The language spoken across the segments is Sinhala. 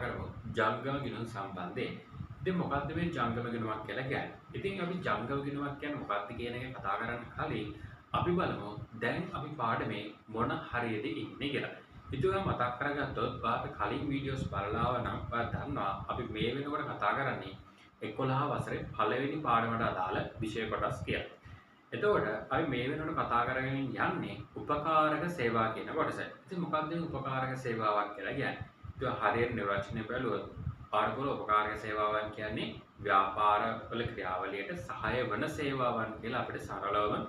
කරමු ජංගම ගිණුම් සම්බන්ධයෙන්. ඉතින් මොකක්ද මේ ජංගම ගිණුමක් කියලා කියන්නේ? ඉතින් අපි ජංගම ගිණුමක් කියන්නේ මොකක්ද කියන එක කතා කරන්න කලින් අපි බලමු දැන් අපි පාඩමේ මොන හරියද ඉන්නේ කියලා. ඉතින් ඔයා මතක් කරගත්තොත් ඔයාට කලින් වීඩියෝස් බලලා නම් ඔයා දන්නවා අපි මේ වෙනකොට කතා කරන්නේ 11 වසරේ පළවෙනි පාඩමට අදාළ විෂය කොටස් කියලා. එතකොට අපි මේ වෙනකොට කතා කරගෙන යන්නේ උපකාරක සේවා කියන කොටස. ඉතින් මොකක්ද මේ උපකාරක සේවාවක් කියලා කියන්නේ? ඒක හරියට නිර්වචනය බලුවොත් පාරකෝල උපකාරක සේවාවන් කියන්නේ ව්‍යාපාරවල ක්‍රියාවලියට සහාය වන සේවාවන් කියලා අපිට සරලවම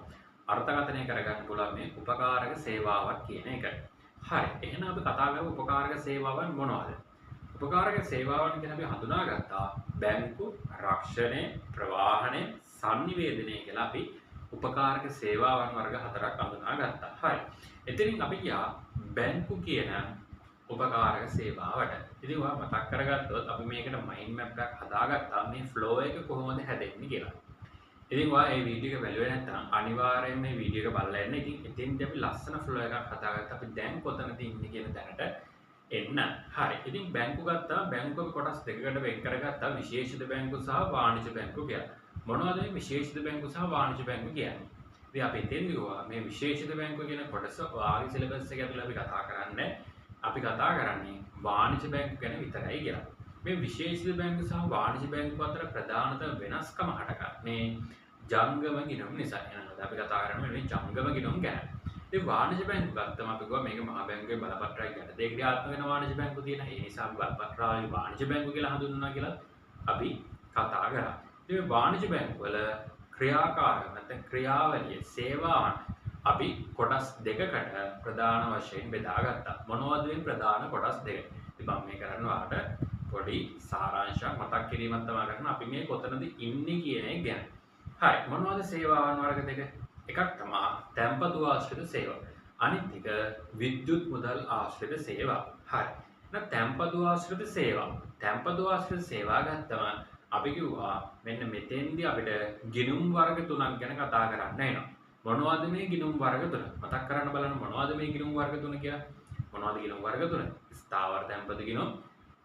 අර්ථකථනය කරගන්න පුළුවන් මේ උපකාරක සේවාවක් කියන එක. හරි. එහෙනම් අපි කතා කරමු උපකාරක සේවාවන් මොනවද? උපකාරක සේවාවන් කියන අපි හඳුනාගත්තා බැංකු, රක්ෂණය, ප්‍රවාහනය, sannivedanaya කියලා අපි උපකාරක සේවාවන් වර්ග 4ක් හඳුනාගත්තා. හරි. එතනින් අපි ගියා බැංකු කියන උපකාරක සේවාවට. ඉතින් ඔයා මතක් කරගත්තොත් අපි මේකට මයින්ඩ් මැප් එකක් හදාගත්තා මේ ෆ්ලෝ එක කොහොමද හැදෙන්නේ කියලා. ඉතින් ඔයා මේ වීඩියෝ එක බැලුවේ නැත්නම් අනිවාර්යයෙන් මේ වීඩියෝ එක බලලා ඉන්න. ඉතින් එතෙන්දී අපි ලස්සන ෆ්ලෝ එකක් හදාගත්තා. අපි දැන් කොතනද ඉන්නේ කියන තැනට එන්න. හරි. ඉතින් බැංකු ගත්තා. බැංකුවක කොටස් දෙකකට වෙන් කරගත්තා. විශේෂිත බැංකු සහ වාණිජ බැංකු කියලා. මොනවද මේ විශේෂිත බැංකු සහ වාණිජ බැංකු කියන්නේ? ඉතින් අපි එතෙන්දී මේ විශේෂිත බැංකු කියන කොටස ඔයාගේ සිලබස් එක ඇතුළේ අපි කතා කරන්නේ. අපි කතා කරන්නේ වාණිජ බැංකු ගැන විතරයි කියලා. මේ විශේෂිත බැංකු සහ වාණිජ බැංකු අතර ප්‍රධානතම වෙනස්කම හටගන්නේ ජංගම ගිණුම් නිසා. එහෙනම් අපි කතා කරන්නේ මේ ජංගම ගිණුම් ගැන. ඉතින් වාණිජ බැංකු ගත්තම අපි කිව්වා මේක මහා බැංකුවේ බලපත්‍රයක් යට දෙක ක්‍රියාත්මක වෙන වාණිජ බැංකු තියෙන. ඒ නිසා අපි බලපත්‍රාවේ වාණිජ බැංකු කියලා හඳුන්වනවා කියලා අපි කතා කරා. ඉතින් මේ වාණිජ බැංකු වල ක්‍රියාකාරකම් නැත්නම් ක්‍රියාවලිය සේවාවන් අපි කොටස් දෙකකට ප්‍රධාන වශයෙන් බෙදාගත්තා. මොනවද මේ ප්‍රධාන කොටස් දෙක? ඉතින් මම මේ කරන්න ඔයාලට පොඩි සාරාංශයක් මතක් කිරීමක් තමයි කරන්නේ. අපි මේ කොතනද ඉන්නේ කියන එක ගැන. හරි. මොනවද සේවාවන් වර්ග දෙක? එකක් තමයි තැන්පතු ආශ්‍රිත සේවා. අනිත් එක විද්‍යුත් මුදල් ආශ්‍රිත සේවා. හරි. එහෙනම් තැන්පතු ආශ්‍රිත සේවා. තැන්පතු ආශ්‍රිත සේවා ගත්තම අපි කිව්වා මෙන්න මෙතෙන්දී අපිට ගිණුම් වර්ග තුනක් ගැන කතා කරන්න වෙනවා. මොනවද මේ ගිණුම් වර්ග තුන? මතක් කරන්න බලන්න මොනවද මේ ගිණුම් වර්ග තුන කියලා? මොනවද ගිණුම් වර්ග තුන? ස්ථාවර තැන්පතු ගිණුම්,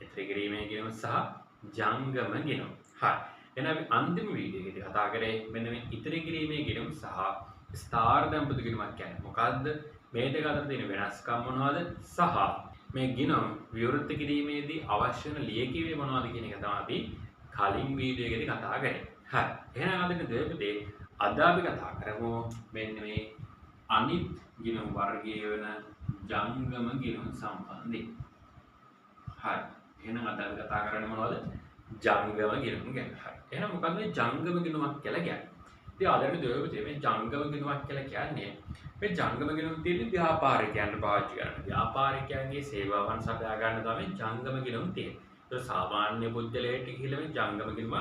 ඉතිරි කිරීමේ ගිණුම් සහ ජංගම ගිණුම්. හරි. එහෙනම් අපි අන්තිම වීඩියෝ එකේදී කතා කරේ මෙන්න මේ ඉතිරි කිරීමේ ගිණුම් සහ ස්ථාවර තැන්පතු ගිණුමක් කියන්නේ මොකද්ද? මේ දෙක අතර තියෙන වෙනස්කම් මොනවද? සහ මේ ගිණුම් විවෘත කිරීමේදී අවශ්‍ය වෙන ලියකියවේ මොනවද කියන එක තමයි අපි කලින් වීඩියෝ එකේදී කතා කරේ. හරි. එහෙනම් අද දෙවියන්ගේ අද අපි කතා කරමු මෙන්න මේ අනිත් ගිණුම් වර්ගය වෙන ජංගම ගිණුම් සම්බන්ධයෙන්. හරි. එහෙනම් අද අපි කතා කරන්නේ මොනවද? ජංගම ගිණුම් ගැන. හරි. එහෙනම් මොකක්ද මේ ජංගම ගිණුමක් කියලා කියන්නේ? ඉතින් ආදරණීය දෙවියෝ මේ ජංගම ගිණුමක් කියලා කියන්නේ මේ ජංගම ගිණුම් තියෙන්නේ ව්‍යාපාරිකයන්ට පාවිච්චි කරන්න. ව්‍යාපාරිකයන්ගේ සේවාවන් සපයා ගන්න තමයි ජංගම ගිණුම් තියෙන්නේ. ඒක සාමාන්‍ය පුද්ගලයෙක් කියලා මේ ජංගම ගිණුම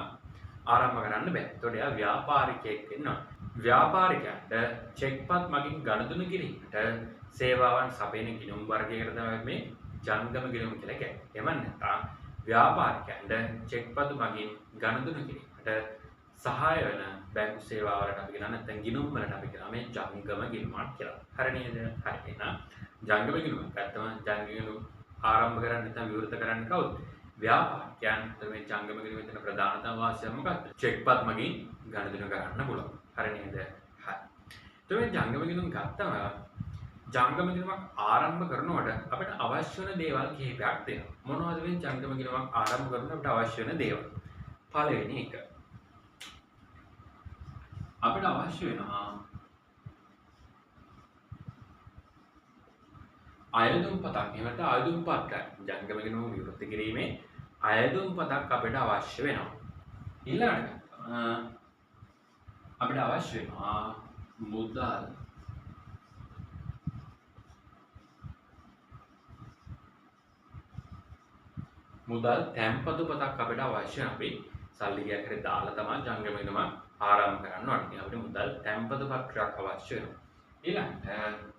ආරම්භ කරන්න බෑ. ඒතකොට එයා ව්‍යාපාරිකයෙක් වෙනවා. ව්‍යාපාරිකයන්ට චෙක්පත් මගින් ගනුදෙනු කිරීමට සේවාවන් සපයන ගිණුම් වර්ගයකට තමයි මේ ජංගම ගිණුම් කියලා කියන්නේ. එහෙම නැත්නම් ව්‍යාපාරිකයන්ට චෙක්පත් මගින් ගනුදෙනු කිරීමට සහාය වෙන බැංකු සේවාවලට අපි කියනවා නැත්නම් ගිණුම් වලට අපි කියනවා මේ ජංගම ගිණුමක් කියලා. හරි නේද? හරි. එහෙනම් ජංගම ගිණුමක් ගත්තම ජංගම ගිණුම ආරම්භ කරන්න නැත්නම් විවෘත කරන්න කවුද? ව්‍යාපාරිකයන්. මේ ජංගම ගිණුමේ තියෙන ප්‍රධානතම වාසිය මොකක්ද? චෙක්පත් මගින් ගනුදෙනු කරන්න පුළුවන්. හරි නේද? හරි. එතකොට මේ ජංගම ගිණුම් ගත්තම ජංගම ගිණුමක් ආරම්භ කරනකොට අපිට අවශ්‍ය වෙන දේවල් කිහිපයක් තියෙනවා. මොනවද මේ ජංගම ගිණුමක් ආරම්භ කරනකොට අපිට අවශ්‍ය වෙන දේවල්? පළවෙනි එක. අපිට අවශ්‍ය වෙනවා අයදුම් පතක්. එහෙමත් අයදුම් පත්‍රයක්. ජංගම ගිණුම විවෘත කිරීමේ අයදුම් පතක් අපිට අවශ්‍ය වෙනවා. ඊළඟට අපිට අවශ්‍ය වෙනවා මුදල්. මුදල් තැන්පතු පතක් අපිට අවශ්‍ය වෙනවා. අපි සල්ලි ටිකක් හරි දාලා තමයි ජංගම ගිණුම ආරම්භ කරන්න ඕනේ. අපිට මුදල් තැන්පතු පත්‍රයක් අවශ්‍ය වෙනවා. ඊළඟට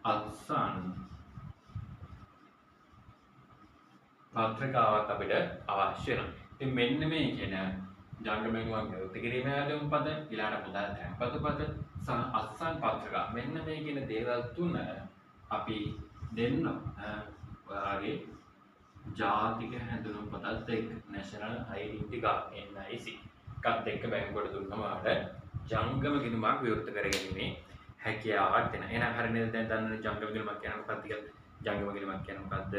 අත්සන් පත්‍රිකාවක් අපිට අවශ්‍ය වෙනවා. ඉතින් මෙන්න මේ කියන ජංගම ගිණුමක් විවෘත කිරීමේ ආදම් පද ඊළඟට මුදල් තැන්පතු පද සහ අත්සන් පත්‍රක මෙන්න මේ කියන දේවල් තුන අපි දෙන්න ඔයාගේ ජාතික හැඳුනුම් පතත් එක්ක National Identity Card NIC එකත් එක්ක බැංකුවට දුන්නම ඔයාලට ජංගම ගිණුමක් විවෘත කරගැනීමේ හැකියාවක් දෙනවා. එහෙනම් හරියද දැන් දන්නවනේ ජංගම ගිණුමක් කියන්නේ මොකක්ද කියලා. ජංගම ගිණුමක් කියන්නේ මොකක්ද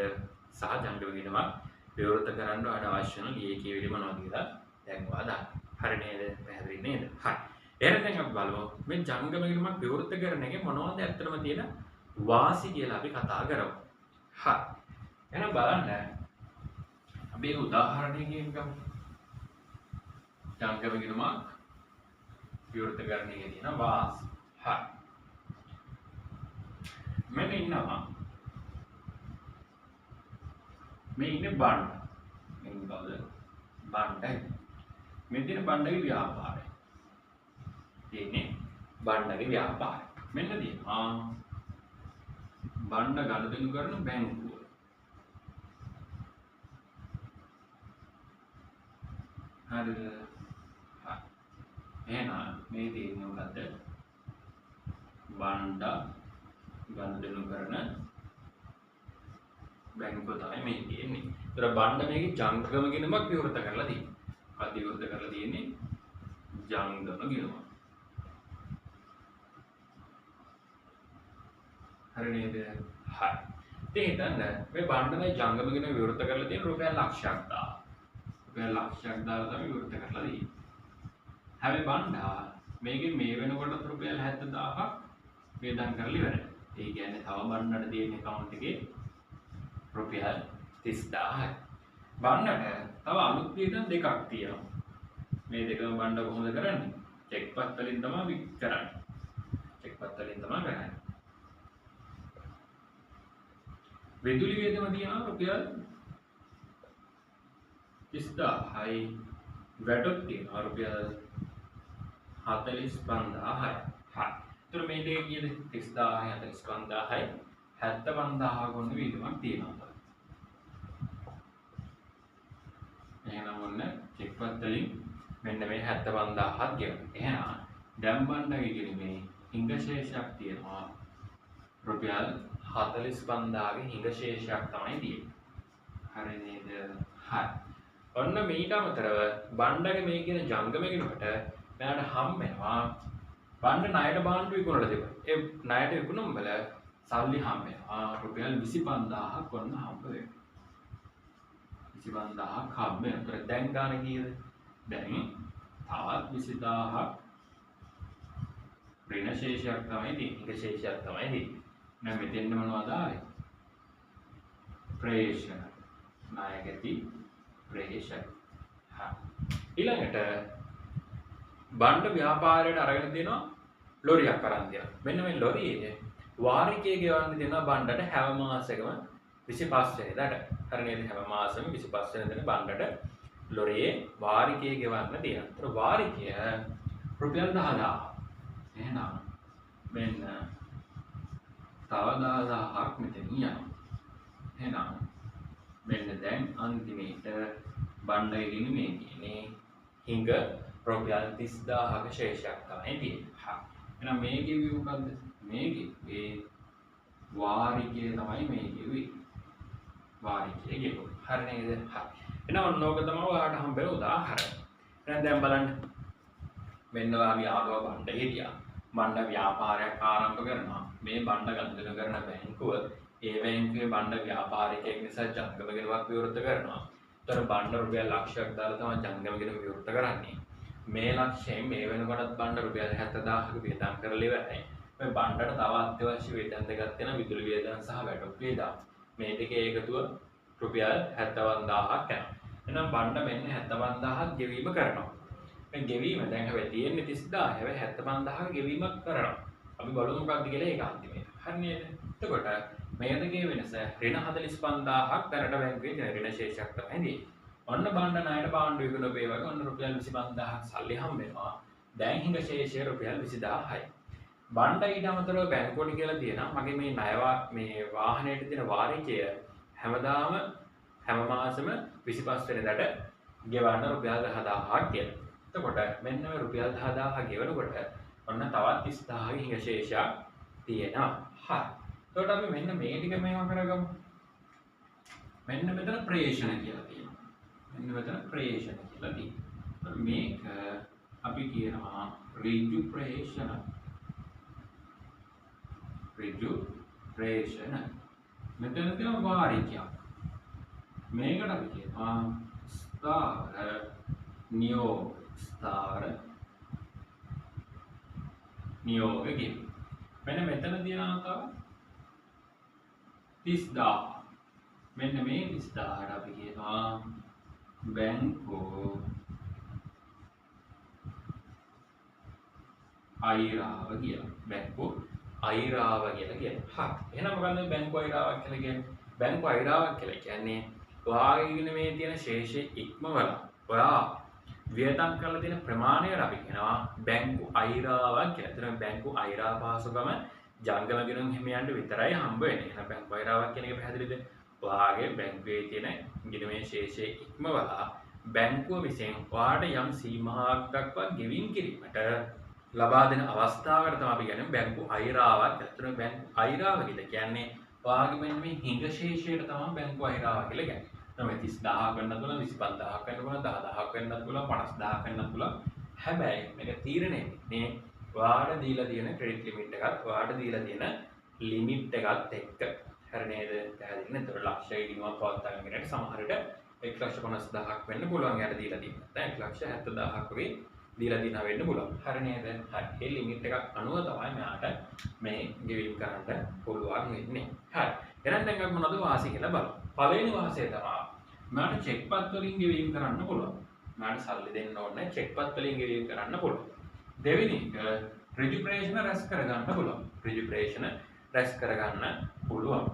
සහ ජංගම ගිණුමක් විවෘත කරන්න ඔයාලට අවශ්‍ය වෙන ලියේ කියවිලි මොනවද කියලා දැන් ඔයා දාන්න. හරි නේද? පැහැදිලි නේද? හරි. එහෙනම් දැන් අපි බලමු මේ ජංගම ගිණුමක් විවෘත කරන එකේ මොනවද ඇත්තටම තියෙන වාසි කියලා අපි කතා කරමු. හරි. එහෙනම් බලන්න අපි එක උදාහරණයකින් ගමු. ජංගම ගිණුමක් විවෘත කරන එකේ තියෙන වාසි. හරි. මෙන්න ඉන්නවා මේ ඉන්නේ බණ්ඩ. මෙන්න කවුද? බණ්ඩයි. මේ තියෙන බණ්ඩගේ ව්‍යාපාරය. තියෙන්නේ බණ්ඩගේ ව්‍යාපාරය. මෙන්න තියෙනවා බණ්ඩ ගනුදෙනු කරන බැංකුව. හරිද? හරි. එහෙනම් මේ තියෙන්නේ මොකද්ද? බණ්ඩ ගනුදෙනු කරන බැංකුව තමයි මේ තියෙන්නේ. ඒතර බණ්ඩ මේකේ ජංගම ගිණුමක් විවෘත කරලා තියෙනවා. මොකක්ද විවෘත කරලා තියෙන්නේ? ජංගම ගිණුම. හරි නේද? හරි. ඉතින් හිතන්න මේ බණ්ඩ මේ ජංගම ගිණුම විවෘත කරලා තියෙන රුපියල් ලක්ෂයක් දාලා. රුපියල් ලක්ෂයක් දාලා තමයි විවෘත කරලා තියෙන්නේ. හැබැයි බණ්ඩ මේකේ මේ වෙනකොට රුපියල් 70000ක් වේදම් කරලා ඉවරයි. ඒ කියන්නේ තව බණ්ඩට තියෙන account එකේ රුපියල් 30000යි. බණ්ඩට තව අලුත් වේදම් දෙකක් තියෙනවා. මේ දෙකම බණ්ඩ කොහොමද කරන්නේ? චෙක් පත් වලින් තමයි කරන්නේ. චෙක් පත් වලින් තමයි කරන්නේ. විදුලි වේදම තියෙනවා රුපියල් 30000යි. වැටුප් තියෙනවා රුපියල් 45000යි. හරි. ඒතර මේ දෙක කීයද? 30000යි 45000යි 75000 ගොන්න වීදමක් තියෙනවා. එහෙනම් ඔන්න චෙක් පත් වලින් මෙන්න මේ 75000ක් ගෙවනවා. එහෙනම් දැන් බණ්ඩගේ ගිණුමේ හිඟ ශේෂයක් තියෙනවා. රුපියල් 45000ගේ හිඟ ශේෂයක් තමයි තියෙන්නේ. හරි නේද? හරි. ඔන්න මීට අමතරව බණ්ඩගේ මේ කියන ජංගම ගිණුමට මෙයාට හම් වෙනවා බණ්ඩ ණයට බාණ්ඩු විකුණලා තිබුණා. ඒ ණයට විකුණුම් වල සල්ලි හම් වෙනවා. රුපියල් 25000ක් වන්න හම්බ වෙනවා. 25000ක් හම්බ වෙනවා. දැන් ගාන කීයද? දැන් තවත් 20000ක් ඍණ ශේෂයක් තමයි තියෙන්නේ. හිඟ ශේෂයක් තමයි තියෙන්නේ. දැන් මෙතෙන් මොනවද ආවේ? ප්‍රේෂණ. ණයගැති ප්‍රේෂණ. හා. ඊළඟට බණ්ඩ ව්‍යාපාරයට අරගෙන දෙනවා ලොරියක් අරන් දෙනවා. මෙන්න මේ ලොරියේ වාරිකයේ ගෙවන්න දෙනවා බණ්ඩට හැම මාසෙකම 25 වෙනිදාට. හරි නේද? හැම මාසෙම 25 වෙනිදාට බණ්ඩට ලොරියේ වාරිකයේ ගෙවන්න දෙනවා. ඒතර වාරිකය රුපියල් 10000. එහෙනම් මෙන්න තව 10000ක් මෙතන යනවා. එහෙනම් මෙන්න දැන් අන්තිමේට බණ්ඩගේ ගිණුමේ කියන්නේ හිඟ රුපියල් 30000ක ශේෂයක් තමයි තියෙන්නේ. හා. එහෙනම් මේ කිව්වේ මොකද්ද? මේ කිව්වේ වාරිකය තමයි මේ කිව්වේ. වාරිකය කියපො. හරි නේද? හරි. එහෙනම් ඔන්නෝක තමයි ඔයාලට හම්බෙන උදාහරණ. එහෙනම් දැන් බලන්න. මෙන්න ඔයාගේ ආගම බණ්ඩ හිටියා. බණ්ඩ ව්‍යාපාරයක් ආරම්භ කරනවා. මේ බණ්ඩ ගනුදෙනු කරන බැංකුව ඒ බැංකුවේ බණ්ඩ ව්‍යාපාරිකයෙක් නිසා ජංගම ගිණුමක් විවෘත කරනවා. ඒතර බණ්ඩ රුපියල් ලක්ෂයක් දාලා තමයි ජංගම ගිණුම විවෘත කරන්නේ. මේ ලක්ෂයෙන් මේ වෙනකොටත් බණ්ඩ රුපියල් 70000ක වේදම් කරලා ඉවරයි. මේ බණ්ඩට තව අත්‍යවශ්‍ය වේදම් දෙකක් තියෙනවා විදුලි වේදම් සහ වැටුප් වේදම්. මේ දෙකේ එකතුව රුපියල් 75000ක් යනවා. එහෙනම් බණ්ඩ මෙන්න 75000ක් ගෙවීම කරනවා. මේ ගෙවීම දැන් හැබැයි තියෙන්නේ 30000. හැබැයි 75000ක ගෙවීමක් කරනවා. අපි බලමු මොකක්ද කියලා ඒක අන්තිමේට. හරි නේද? එතකොට මේ දෙකේ වෙනස ඍණ 45000ක් දැනට බැංකුවේ තියෙන ඍණ ශේෂයක් තමයි තියෙන්නේ. ඔන්න බණ්ඩ ණයට බාණ්ඩු විකුණුව ඒ වගේ ඔන්න රුපියල් 25000ක් සල්ලි හම්බ වෙනවා. දැන් හිඟ ශේෂය රුපියල් 20000යි. බණ්ඩ ඊට අමතරව බැංකුවට කියලා තියෙනවා මගේ මේ මේ වාහනයට තියෙන වාරිකය හැමදාම හැම මාසෙම 25 වෙනිදාට ගෙවන්න රුපියල් 10000ක් කියලා. එතකොට මෙන්න මේ රුපියල් 10000 ගෙවනකොට ඔන්න තවත් 30000 ගේ හිඟශේෂයක් තියෙනවා. හරි. එතකොට අපි මෙන්න මේ ටික මේවා කරගමු. මෙන්න මෙතන ප්‍රේෂණ කියලා තියෙනවා. මෙන්න මෙතන ප්‍රේෂණ කියලා තියෙනවා. මේක අපි කියනවා ඍජු ප්‍රේෂණ. ඍජු ප්‍රේෂණ. මෙතන තියෙන වාරිකයක්. මේකට අපි කියනවා ස්ථාර නියෝග. ස්ථාර නියෝග කියන. මෙන්න මෙතන තියෙනවා තව 30000. මෙන්න මේ 30000ට අපි කියනවා බැංකුව අයිරාව කියලා. බැංකුව අයිරාව කියලා කියනවා. හරි. එහෙනම් මොකක්ද බැංකුව අයිරාවක් කියලා කියන්නේ? බැංකුව අයිරාවක් කියලා කියන්නේ ඔයාගෙන මේ තියෙන ශේෂයේ ඉක්මවලා ඔයා වියදම් කරලා තියෙන ප්‍රමාණයට අපි කියනවා බැංකු අයිරාවක් කියලා. එතන බැංකු අයිරා පාසුකම ජංගම ගිණුම් හිමියන්ට විතරයි හම්බ වෙන්නේ. එහෙනම් බැංකු අයිරාවක් කියන එක පැහැදිලිද? ඔයාගේ බැංකුවේ තියෙන ගිණුමේ ශේෂයේ ඉක්මවලා බැංකුව විසින් ඔයාට යම් සීමාවක් දක්වා ගෙවීම් කිරීමට ලබා දෙන අවස්ථාවකට තමයි අපි කියන්නේ බැංකු අයිරාවක්. එතන බැංකු අයිරාව කියලා කියන්නේ ඔයාගේ මෙන්න මේ හිඟ ශේෂයට තමයි බැංකු අයිරාව කියලා කියන්නේ. තමයි 30000ක් වෙන්නත් පුළුවන් 25000ක් වෙන්නත් පුළුවන් 10000ක් වෙන්නත් පුළුවන් 50000ක් වෙන්නත් පුළුවන්. හැබැයි මේක තීරණය වෙන්නේ ඔයාට දීලා තියෙන ක්‍රෙඩිට් ලිමිට් එකත් ඔයාට දීලා තියෙන ලිමිට් එකත් එක්ක. හරි නේද? පැහැදිලි නේද? ඒතර ලක්ෂයක ගිණුමක් පවත්වා ගන්නට සමහර විට 1,50,000ක් වෙන්න පුළුවන් යාට දීලා තියෙනවා. දැන් 1,70,000ක් වගේ දීලා දිනා වෙන්න පුළුවන්. හරි නේද? හරි. ඒ ලිමිට් එකක් අනුව තමයි මෙයාට මේ ගෙවීම් කරන්න පුළුවන් වෙන්නේ. හරි. එහෙනම් දැන් අපි මොනවද වාසිය කියලා බලමු. පළවෙනි වාසිය තමයි මට චෙක් පත් වලින් ගෙවීම් කරන්න පුළුවන්. මට සල්ලි දෙන්න ඕනේ චෙක් පත් වලින් ගෙවීම් කරන්න පුළුවන්. දෙවෙනි එක ඍජු ප්‍රේෂණ රැස් කරගන්න පුළුවන්. ඍජු ප්‍රේෂණ රැස් කරගන්න පුළුවන්.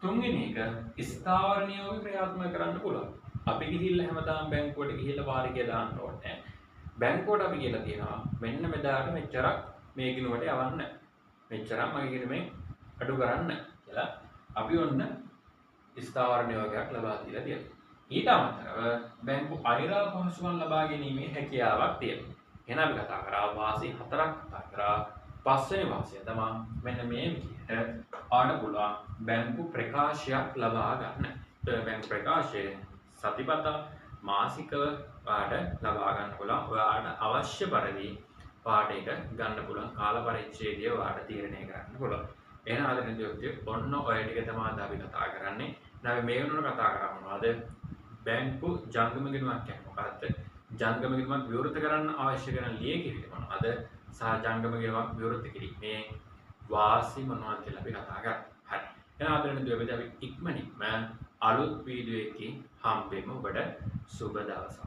තුන්වෙනි එක ස්ථාවර නියෝග ක්‍රියාත්මක කරන්න පුළුවන්. අපි ගිහිල්ලා හැමදාම බැංකුවට ගිහිල්ලා වාරිකය දාන්න ඕනේ. බැංකුවට අපි කියලා තියෙනවා මෙන්න මෙදාට මෙච්චරක් මේ ගිණුමට යවන්න. මෙච්චරක් මගේ ගිණුමෙන් අඩු කරන්න කියලා අපි ඔන්න ස්ථාවර නියෝගයක් ලබා දීලා තියෙනවා. ඊට අමතරව බැංකු අයිරා පහසුකම් ලබා ගැනීමේ හැකියාවක් තියෙනවා. එහෙනම් අපි කතා කරා වාසි 4ක් කතා කරා. පස්වෙනි වාසිය තමයි මෙන්න මේ විදිහට ආඩ පුළුවන් බැංකු ප්‍රකාශයක් ලබා ගන්න. බැංකු ප්‍රකාශය සතිපතා මාසිකව ඔයාලට ලබා ගන්න පුළුවන්. ඔයාලට අවශ්‍ය පරිදි පාඩ එක ගන්න පුළුවන් කාල පරිච්ඡේදය ඔයාලට තීරණය කරන්න පුළුවන්. එහෙනම් අද නියෝගය ඔන්න ඔය ටික තමයි අද අපි කතා කරන්නේ. නැව මේ වෙනකොට කතා කරා මොනවද? බැංකු ජංගම ගිණුමක් කියන්නේ මොකක්ද? ජංගම ගිණුමක් විවෘත කරන්න අවශ්‍ය කරන ලියකිරීම මොනවද? සහ ජංගම ගිණුමක් විවෘත කිරීමේ වාසි මොනවද කියලා අපි කතා කරා. හරි. එහෙනම් අද නියෝගය අපි ඉක්මනින්ම අලුත් වීඩියෝ එකකින් හම්බෙමු. ඔබට සුබ දවසක්.